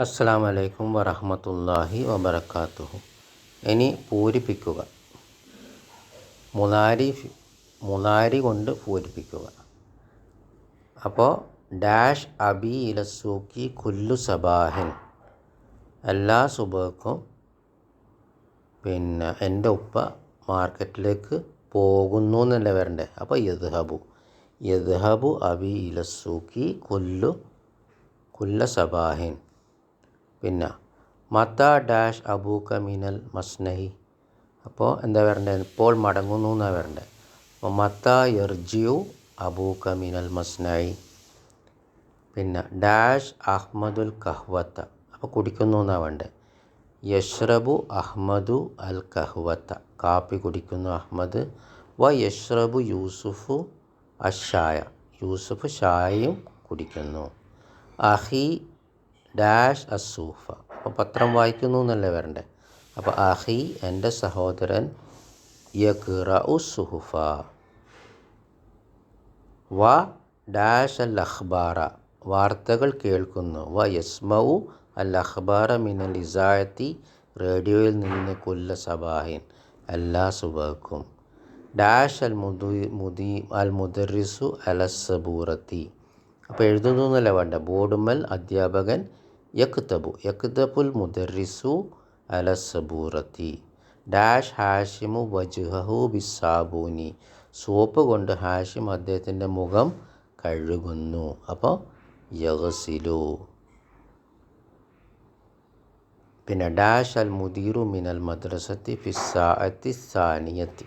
അസ്സലാമു അലൈക്കും വറഹ്മത്തുള്ളാഹി വബറകാതുഹു. ഇനി പൂരിപ്പിക്കുക. മുളാരി കൊണ്ട് പൂരിപ്പിക്കുക. അപ്പോൾ ഡാഷ് അബി ഇലസൂക്കി കുല്ലു സബാഹിൻ, എല്ലാ സുബഹക്കും എൻ്റെ ഉപ്പ മാർക്കറ്റിലേക്ക് പോകുന്നു എന്നല്ല വരണ്ടേ. അപ്പോൾ യദ്ഹബു അബി ഇലസൂക്കി കുല്ല സബാഹിൻ. പിന്നെ മത്ത ഡാഷ് അബൂക മിനൽ മസ്നഹി, അപ്പോൾ എന്താ വരണ്ടത്? ഇപ്പോൾ മടങ്ങുന്നു എന്നാണ് വരണ്ടത്. അപ്പോൾ മത്ത യർജിയു അബൂക മിനൽ മസ്നഹി. പിന്നെ ഡാഷ് അഹ്മദുൽ കഹ്വത്ത, അപ്പോൾ കുടിക്കുന്നു എന്നാണ് വേണ്ടത്. യഷ്റബു അഹ്മദു അൽ കഹ്വത്ത, കാപ്പി കുടിക്കുന്നു അഹ്മദ്. യഷ്റബു യൂസുഫു അഷായ, യൂസുഫ് ഷായയും കുടിക്കുന്നു. അഹി ഡാഷ് അസൂഫ, അപ്പോൾ പത്രം വായിക്കുന്നു എന്നല്ലേ വരണ്ടേ. അപ്പോൾ അഹി എൻ്റെ സഹോദരൻ യഖ്റഉ സുഹുഫ. ഡാഷ് അൽ അഖ്ബാറ, വാർത്തകൾ കേൾക്കുന്നു. യസ്മഉ അൽ അഖ്ബാറ മിനൽ ഇസായത്തി, റേഡിയോയിൽ നിന്ന് കുല്ല സബാഹിൻ, എല്ലാ സുബഹക്കും. ഡാഷ് അൽ മുദർരിസു അലസ്സബൂറത്തി, അപ്പോൾ എഴുതുന്നു എന്നല്ല വേണ്ട. ബോർഡുമൽ അധ്യാപകൻ യക്തബുൽ മുദർരിസു അലസ്സബൂറത്തി. ഡാഷ് ഹാഷിമു വജ്ഹഹു ബിസ്സാബൂനി, സോപ്പ് കൊണ്ട് ഹാഷിം അദ്ദേഹത്തിൻ്റെ മുഖം കഴുകുന്നു. അപ്പോൾ യഗ്സിലു. പിന്നെ ഡാഷ് അൽ മുദീറു മിനൽ മദ്രസത്തി ഫിസ്സാഅത്തി സാനിയത്തി,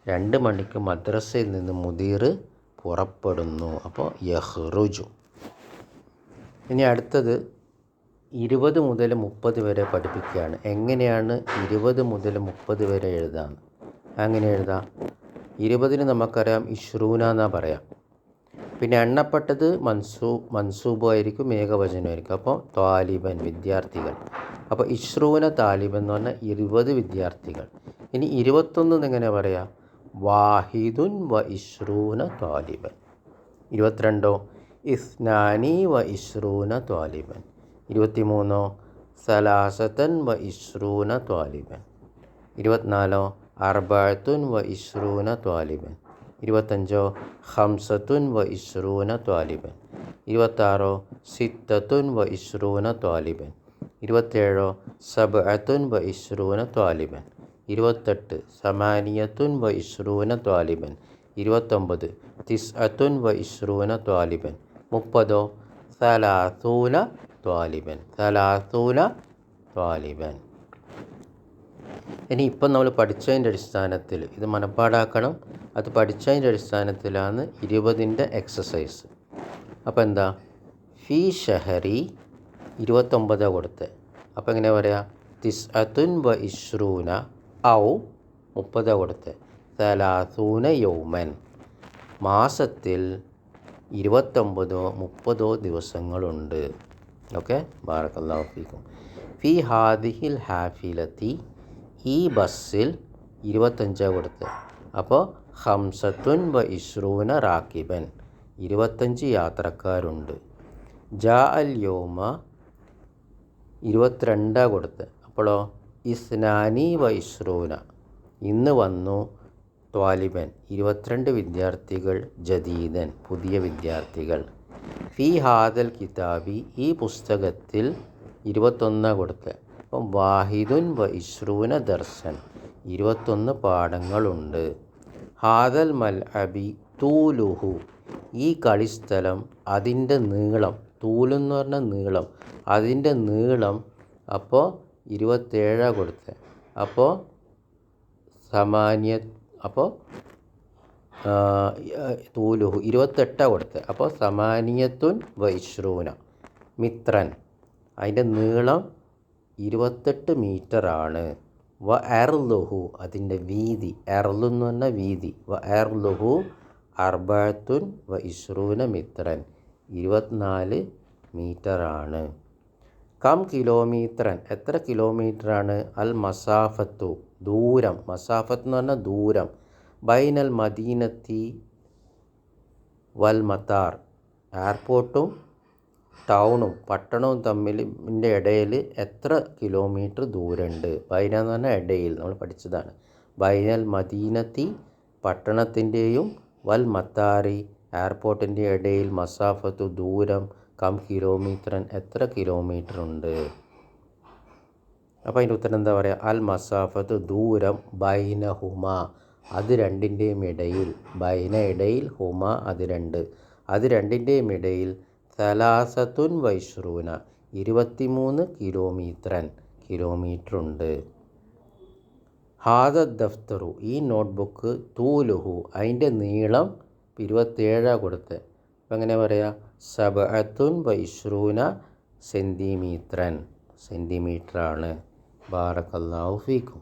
2 മണിക്ക് മദ്രസയിൽ നിന്ന് മുദീർ പുറപ്പെടുന്നു. അപ്പോൾ യഖ്റുജു. ഇനി അടുത്തത് 20 മുതൽ 30 വരെ പഠിപ്പിക്കുകയാണ്. എങ്ങനെയാണ് 20 മുതൽ 30 വരെ എഴുതാം? അങ്ങനെ എഴുതാം. 20 നമുക്കറിയാം ഇഷ്റൂന എന്നാണ് പറയാം. പിന്നെ എണ്ണപ്പെട്ടത് മൻസൂബായിരിക്കും, ഏകവചനമായിരിക്കും. അപ്പോൾ താലിബൻ, വിദ്യാർത്ഥികൾ. അപ്പോൾ ഇഷ്റൂന താലിബൻ എന്ന് പറഞ്ഞാൽ 20 വിദ്യാർത്ഥികൾ. ഇനി 21 എങ്ങനെ പറയാം? വാഹിദുൻ വ ഇഷ്റൂന താലിബൻ. 22 ഇസ്നാനി വ ഇഷ്റൂന താലിബൻ. 23 സലാസത്തൻ വ ഇഷ്റൂന താലിബൻ. 24 അർബഅത്തുൻ വ ഇഷ്റൂന താലിബൻ. 25 ഖംസത്തുൻ വ ഇഷ്റൂന താലിബൻ. 26 സിത്തത്തുൻ വ ഇഷ്റൂന താലിബൻ. 27 സബ്അത്തുൻ വ ഇഷ്റൂന താലിബൻ. 28 സമാനിയത്തുൻ വ ഇഷ്റൂന താലിബൻ. 29 തിസ്അത്തുൻ വ ഇഷ്റൂന താലിബൻ. 30 സലാസൂന താലിബൻ. ഇനി ഇപ്പം നമ്മൾ പഠിച്ചതിൻ്റെ അടിസ്ഥാനത്തിൽ ഇത് മനപ്പാടാക്കണം. അത് പഠിച്ചതിൻ്റെ അടിസ്ഥാനത്തിലാണ് 20ൻ്റെ എക്സസൈസ്. അപ്പോൾ എന്താ? ഫി ഷഹരി 29 കൊടുത്ത്. അപ്പോൾ എങ്ങനെ പറയാം? തിസ്അത്തുൻ വ ഇഷ്റൂന ഔ 30 കൊടുത്ത്. സലാസൂന യൗമൻ, മാസത്തിൽ 29 30 ദിവസങ്ങളുണ്ട്. ഓക്കെ, ബാറക്കല്ലാഹു ഫീക്കും. ഫി ഹാദിഹിൽ ഹാഫിലത്തി, ഈ ബസ്സിൽ 25 കൊടുത്ത്. അപ്പോൾ ഖംസത്തുൻ വ ഇഷ്റൂന റാക്കിബൻ, 25 യാത്രക്കാരുണ്ട്. ജാ അൽ യൗമ 22 കൊടുത്ത്. അപ്പോഴോ ഇസ്നാനി വ ഇഷ്റൂന, ഇന്ന് വന്നു. ത്വാലിബൻ 22 വിദ്യാർത്ഥികൾ. ജദീദൻ പുതിയ വിദ്യാർത്ഥികൾ. ഫി ഹാദൽ കിതാബി, ഈ പുസ്തകത്തിൽ 21 കൊടുത്ത്. അപ്പം വാഹിദുൻ വ ഇഷ്റൂന ദർസൻ, 21 പാഠങ്ങളുണ്ട്. ഹാദൽ മൽഅബി തൂലുഹു, ഈ കളിസ്ഥലം, അതിൻ്റെ നീളം, തൂലെന്ന് പറഞ്ഞാൽ നീളം, അതിൻ്റെ നീളം. അപ്പോൾ 27 കൊടുത്ത്. അപ്പോൾ അപ്പോൾ തൂലുഹു 28 കൊടുത്ത്. അപ്പോൾ സമാനിയത്തുൻ വ ഇഷ്റൂന മിത്രൻ, അതിൻ്റെ നീളം 28 മീറ്ററാണ്. വ എർലുഹു, അതിൻ്റെ വീതി, എർലു എന്ന് പറഞ്ഞാൽ വീതി. വ എർലുഹു അർബഅത്തുൻ വ ഇഷ്റൂന മിത്രൻ, 24 മീറ്ററാണ്. കം കിലോമീറ്ററൻ, എത്ര കിലോമീറ്ററാണ്? അൽ മസാഫത്തു, ദൂരം. മസാഫത്ത് എന്ന് പറഞ്ഞാൽ ദൂരം. ബൈനൽ മദീനത്തി വൽ മത്താർ, എയർപോർട്ടും ടൗണും പട്ടണവും തമ്മിലിൻ്റെ ഇടയിൽ എത്ര കിലോമീറ്റർ ദൂരമുണ്ട്? ബൈന എന്ന് പറഞ്ഞാൽ ഇടയിൽ, നമ്മൾ പഠിച്ചതാണ്. ബൈനൽ മദീനത്തി പട്ടണത്തിൻ്റെയും വൽ മത്താറി എയർപോർട്ടിൻ്റെ ഇടയിൽ മസാഫത്തു ദൂരം കം കിലോമീറ്ററൻ എത്ര കിലോമീറ്റർ ഉണ്ട്? അപ്പോൾ അതിൻ്റെ ഉത്തരം എന്താ പറയുക? അൽ മസാഫത്ത് ദൂരം ബൈനഹുമ അത് രണ്ടിൻ്റെയും ഇടയിൽ, ബൈന ഇടയിൽ, ഹുമ അത് രണ്ട്, അത് രണ്ടിൻ്റെയും ഇടയിൽ സലാസത്തുൻ വൈശ്രൂന 23 കിലോമീറ്റർ ഉണ്ട്. ഹാദ ദഫ്തറു ഈ നോട്ട്ബുക്ക് തൂലുഹു അതിൻ്റെ നീളം 27 കൊടുത്ത്. അപ്പം എങ്ങനെ പറയാം? സബഅത്തുൻ വൈശ്രൂന സെൻറ്റിമീറ്ററാണ്. ബാറക്കല്ലാഹു ഫീക്കും.